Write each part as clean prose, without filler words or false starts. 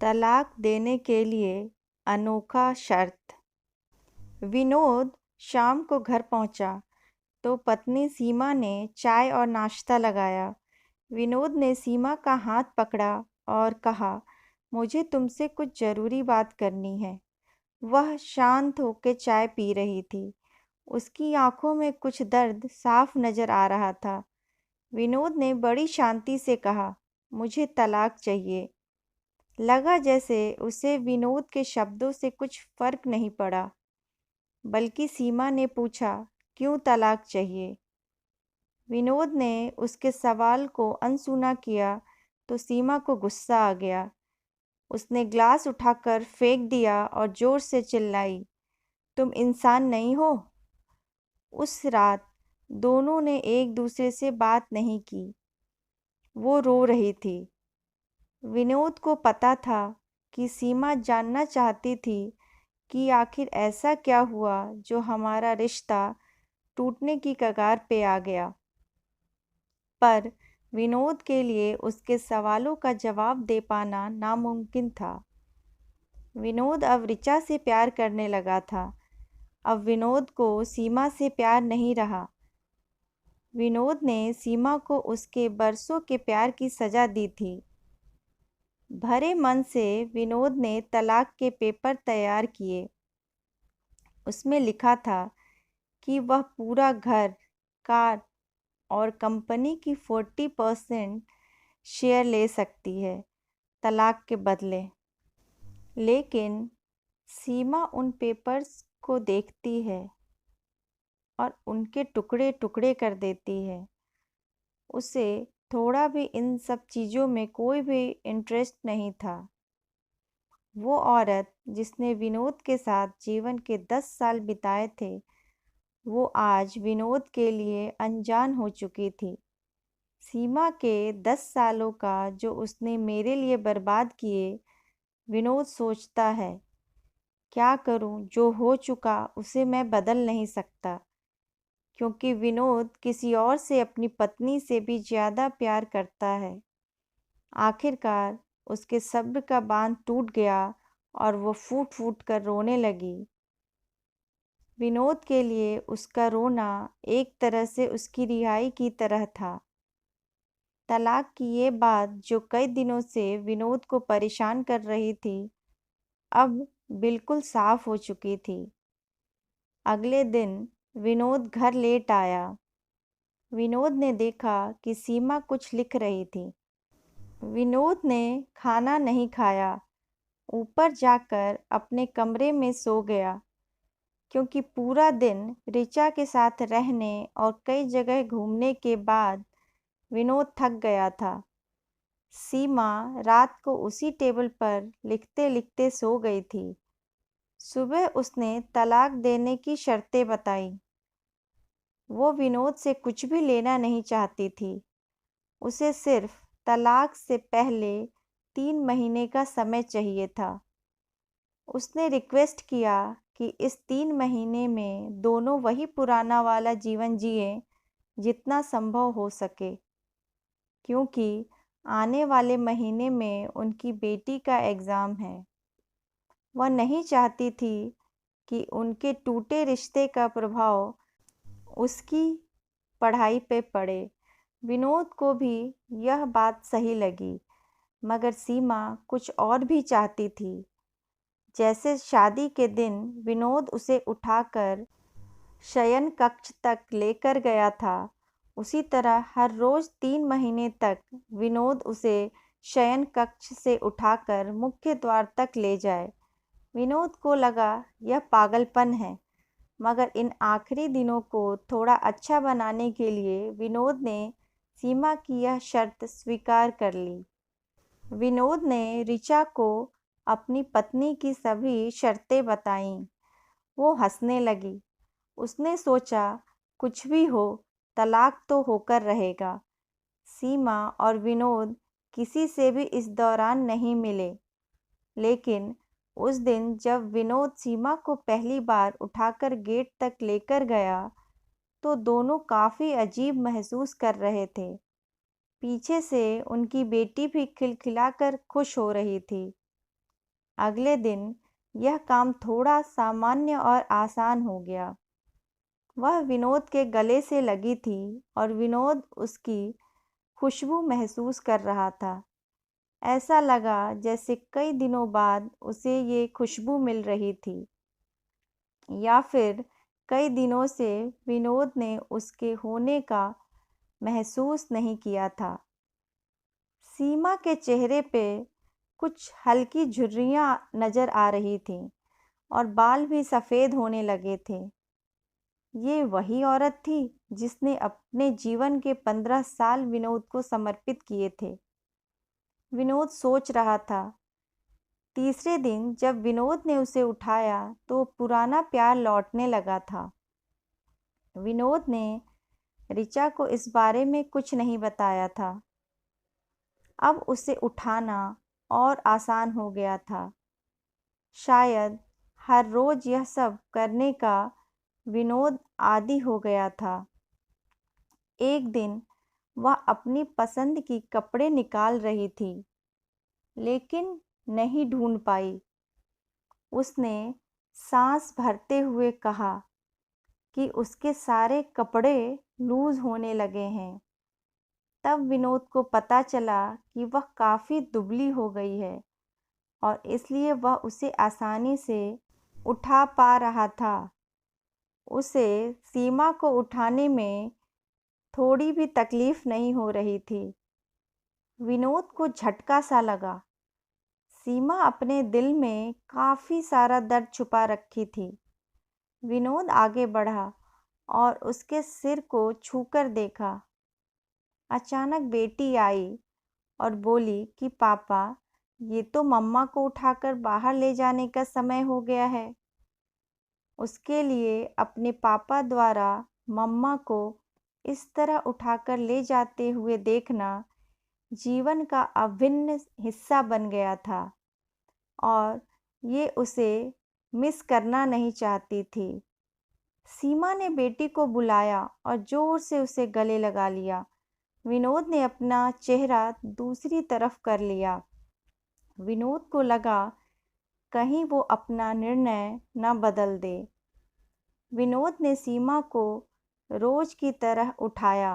तलाक देने के लिए अनोखा शर्त। विनोद शाम को घर पहुंचा तो पत्नी सीमा ने चाय और नाश्ता लगाया। विनोद ने सीमा का हाथ पकड़ा और कहा, मुझे तुमसे कुछ ज़रूरी बात करनी है। वह शांत होकर चाय पी रही थी। उसकी आंखों में कुछ दर्द साफ नजर आ रहा था। विनोद ने बड़ी शांति से कहा, मुझे तलाक चाहिए। लगा जैसे उसे विनोद के शब्दों से कुछ फर्क नहीं पड़ा। बल्कि सीमा ने पूछा, क्यों तलाक चाहिए? विनोद ने उसके सवाल को अनसुना किया तो सीमा को गुस्सा आ गया। उसने ग्लास उठाकर फेंक दिया और जोर से चिल्लाई, तुम इंसान नहीं हो? उस रात दोनों ने एक दूसरे से बात नहीं की। वो रो रही थी। विनोद को पता था कि सीमा जानना चाहती थी कि आखिर ऐसा क्या हुआ जो हमारा रिश्ता टूटने की कगार पे आ गया। पर विनोद के लिए उसके सवालों का जवाब दे पाना नामुमकिन था। विनोद अब ऋचा से प्यार करने लगा था। अब विनोद को सीमा से प्यार नहीं रहा। विनोद ने सीमा को उसके बरसों के प्यार की सजा दी थी। भरे मन से विनोद ने तलाक के पेपर तैयार किए। उसमें लिखा था कि वह पूरा घर, कार और कंपनी की 40% शेयर ले सकती है तलाक के बदले। लेकिन सीमा उन पेपर्स को देखती है और उनके टुकड़े टुकड़े कर देती है। उसे थोड़ा भी इन सब चीज़ों में कोई भी इंटरेस्ट नहीं था। वो औरत जिसने विनोद के साथ जीवन के 10 साल बिताए थे, वो आज विनोद के लिए अनजान हो चुकी थी। सीमा के 10 सालों का जो उसने मेरे लिए बर्बाद किए, विनोद सोचता है, क्या करूं? जो हो चुका उसे मैं बदल नहीं सकता। क्योंकि विनोद किसी और से अपनी पत्नी से भी ज़्यादा प्यार करता है। आखिरकार उसके सब्र का बांध टूट गया और वो फूट फूट कर रोने लगी। विनोद के लिए उसका रोना एक तरह से उसकी रिहाई की तरह था। तलाक की ये बात जो कई दिनों से विनोद को परेशान कर रही थी, अब बिल्कुल साफ हो चुकी थी। अगले दिन विनोद घर लेट आया। विनोद ने देखा कि सीमा कुछ लिख रही थी। विनोद ने खाना नहीं खाया, ऊपर जाकर अपने कमरे में सो गया। क्योंकि पूरा दिन ऋचा के साथ रहने और कई जगह घूमने के बाद विनोद थक गया था। सीमा रात को उसी टेबल पर लिखते लिखते सो गई थी। सुबह उसने तलाक देने की शर्तें बताई। वो विनोद से कुछ भी लेना नहीं चाहती थी। उसे सिर्फ तलाक से पहले 3 महीने का समय चाहिए था। उसने रिक्वेस्ट किया कि इस 3 महीने में दोनों वही पुराना वाला जीवन जिए जितना संभव हो सके। क्योंकि आने वाले महीने में उनकी बेटी का एग्ज़ाम है। वह नहीं चाहती थी कि उनके टूटे रिश्ते का प्रभाव उसकी पढ़ाई पे पड़े। विनोद को भी यह बात सही लगी, मगर सीमा कुछ और भी चाहती थी। जैसे शादी के दिन विनोद उसे उठाकर शयन कक्ष तक लेकर गया था, उसी तरह हर रोज़ 3 महीने तक विनोद उसे शयन कक्ष से उठाकर मुख्य द्वार तक ले जाए। विनोद को लगा यह पागलपन है, मगर इन आखिरी दिनों को थोड़ा अच्छा बनाने के लिए विनोद ने सीमा की यह शर्त स्वीकार कर ली। विनोद ने ऋचा को अपनी पत्नी की सभी शर्तें बताईं। वो हंसने लगी। उसने सोचा, कुछ भी हो, तलाक तो होकर रहेगा। सीमा और विनोद किसी से भी इस दौरान नहीं मिले। लेकिन उस दिन जब विनोद सीमा को पहली बार उठाकर गेट तक लेकर गया, तो दोनों काफ़ी अजीब महसूस कर रहे थे। पीछे से उनकी बेटी भी खिलखिलाकर खुश हो रही थी। अगले दिन यह काम थोड़ा सामान्य और आसान हो गया। वह विनोद के गले से लगी थी और विनोद उसकी खुशबू महसूस कर रहा था। ऐसा लगा जैसे कई दिनों बाद उसे ये खुशबू मिल रही थी, या फिर कई दिनों से विनोद ने उसके होने का महसूस नहीं किया था। सीमा के चेहरे पे कुछ हल्की झुर्रियाँ नज़र आ रही थीं और बाल भी सफ़ेद होने लगे थे। ये वही औरत थी जिसने अपने जीवन के 15 साल विनोद को समर्पित किए थे। विनोद सोच रहा था। तीसरे दिन जब विनोद ने उसे उठाया तो पुराना प्यार लौटने लगा था। विनोद ने ऋचा को इस बारे में कुछ नहीं बताया था। अब उसे उठाना और आसान हो गया था। शायद हर रोज़ यह सब करने का विनोद आदी हो गया था। एक दिन वह अपनी पसंद की कपड़े निकाल रही थी, लेकिन नहीं ढूंढ पाई। उसने सांस भरते हुए कहा कि उसके सारे कपड़े लूज़ होने लगे हैं। तब विनोद को पता चला कि वह काफ़ी दुबली हो गई है और इसलिए वह उसे आसानी से उठा पा रहा था। उसे सीमा को उठाने में थोड़ी भी तकलीफ नहीं हो रही थी। विनोद को झटका सा लगा। सीमा अपने दिल में काफ़ी सारा दर्द छुपा रखी थी। विनोद आगे बढ़ा और उसके सिर को छूकर देखा। अचानक बेटी आई और बोली कि पापा, ये तो मम्मा को उठाकर बाहर ले जाने का समय हो गया है। उसके लिए अपने पापा द्वारा मम्मा को इस तरह उठाकर ले जाते हुए देखना जीवन का अभिन्न हिस्सा बन गया था और ये उसे मिस करना नहीं चाहती थी। सीमा ने बेटी को बुलाया और ज़ोर से उसे गले लगा लिया। विनोद ने अपना चेहरा दूसरी तरफ कर लिया। विनोद को लगा कहीं वो अपना निर्णय न बदल दे। विनोद ने सीमा को रोज की तरह उठाया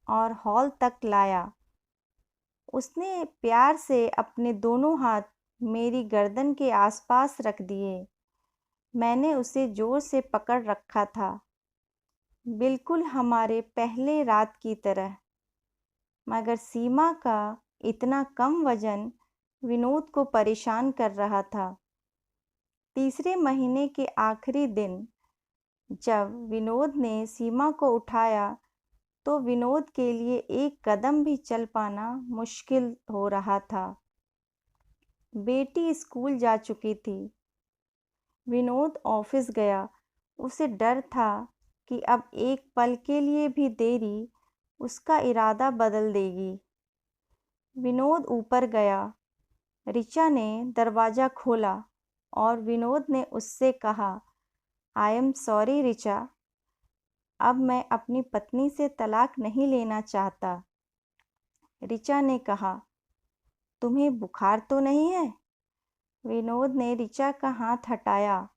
और हॉल तक लाया। उसने प्यार से अपने दोनों हाथ मेरी गर्दन के आसपास रख दिए। मैंने उसे जोर से पकड़ रखा था, बिल्कुल हमारे पहले रात की तरह। मगर सीमा का इतना कम वजन विनोद को परेशान कर रहा था। तीसरे महीने के आखिरी दिन जब विनोद ने सीमा को उठाया तो विनोद के लिए एक कदम भी चल पाना मुश्किल हो रहा था। बेटी स्कूल जा चुकी थी। विनोद ऑफिस गया। उसे डर था कि अब एक पल के लिए भी देरी उसका इरादा बदल देगी। विनोद ऊपर गया। ऋचा ने दरवाज़ा खोला और विनोद ने उससे कहा, आई एम सॉरी ऋचा, अब मैं अपनी पत्नी से तलाक नहीं लेना चाहता। ऋचा ने कहा, तुम्हें बुखार तो नहीं है? विनोद ने ऋचा का हाथ हटाया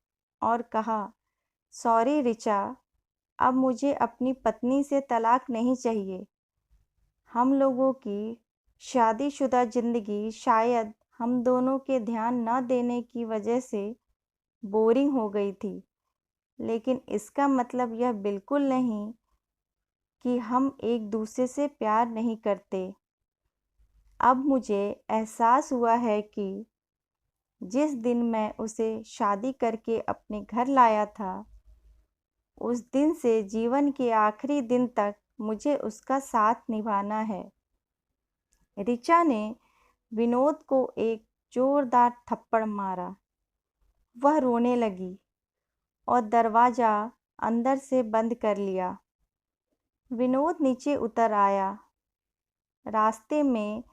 और कहा, सॉरी ऋचा, अब मुझे अपनी पत्नी से तलाक नहीं चाहिए। हम लोगों की शादीशुदा ज़िंदगी शायद हम दोनों के ध्यान न देने की वजह से बोरिंग हो गई थी, लेकिन इसका मतलब यह बिल्कुल नहीं कि हम एक दूसरे से प्यार नहीं करते। अब मुझे एहसास हुआ है कि जिस दिन मैं उसे शादी करके अपने घर लाया था, उस दिन से जीवन के आखिरी दिन तक मुझे उसका साथ निभाना है। ऋचा ने विनोद को एक जोरदार थप्पड़ मारा। वह रोने लगी और दरवाज़ा अंदर से बंद कर लिया। विनोद नीचे उतर आया। रास्ते में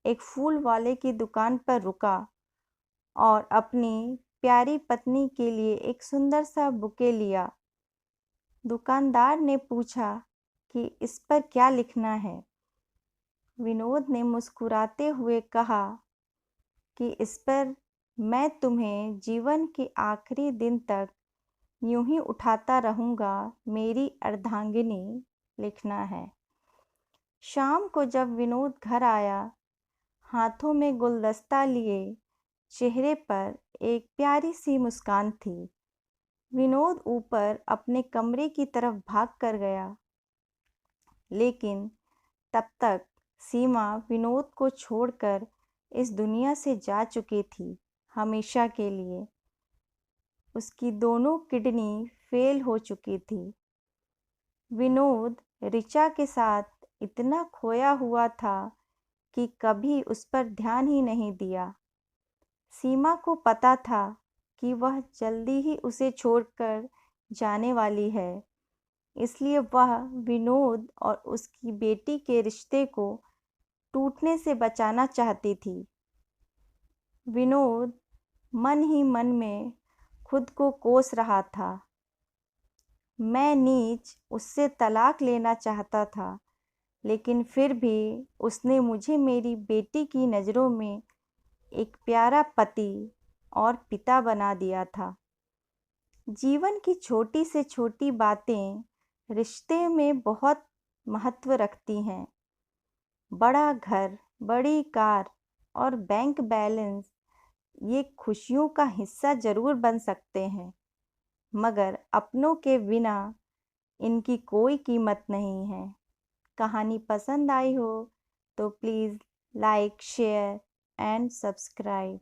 एक फूल वाले की दुकान पर रुका और अपनी प्यारी पत्नी के लिए एक सुंदर सा बुके लिया। दुकानदार ने पूछा कि इस पर क्या लिखना है। विनोद ने मुस्कुराते हुए कहा कि इस पर मैं तुम्हें जीवन के आखिरी दिन तक यूं ही उठाता रहूंगा, मेरी अर्धांगिनी। लिखना है। शाम को जब विनोद घर आया, हाथों में गुलदस्ता लिए, चेहरे पर एक प्यारी सी मुस्कान थी। विनोद ऊपर अपने कमरे की तरफ भाग कर गया, लेकिन तब तक सीमा विनोद को छोड़कर इस दुनिया से जा चुकी थी, हमेशा के लिए। उसकी दोनों किडनी फेल हो चुकी थी। विनोद ऋचा के साथ इतना खोया हुआ था कि कभी उस पर ध्यान ही नहीं दिया। सीमा को पता था कि वह जल्दी ही उसे छोड़कर जाने वाली है, इसलिए वह विनोद और उसकी बेटी के रिश्ते को टूटने से बचाना चाहती थी। विनोद मन ही मन में खुद को कोस रहा था। मैं नीच उससे तलाक लेना चाहता था, लेकिन फिर भी उसने मुझे मेरी बेटी की नज़रों में एक प्यारा पति और पिता बना दिया था। जीवन की छोटी से छोटी बातें रिश्ते में बहुत महत्व रखती हैं। बड़ा घर, बड़ी कार और बैंक बैलेंस ये खुशियों का हिस्सा जरूर बन सकते हैं, मगर अपनों के बिना इनकी कोई कीमत नहीं है। कहानी पसंद आई हो तो please like, share and subscribe.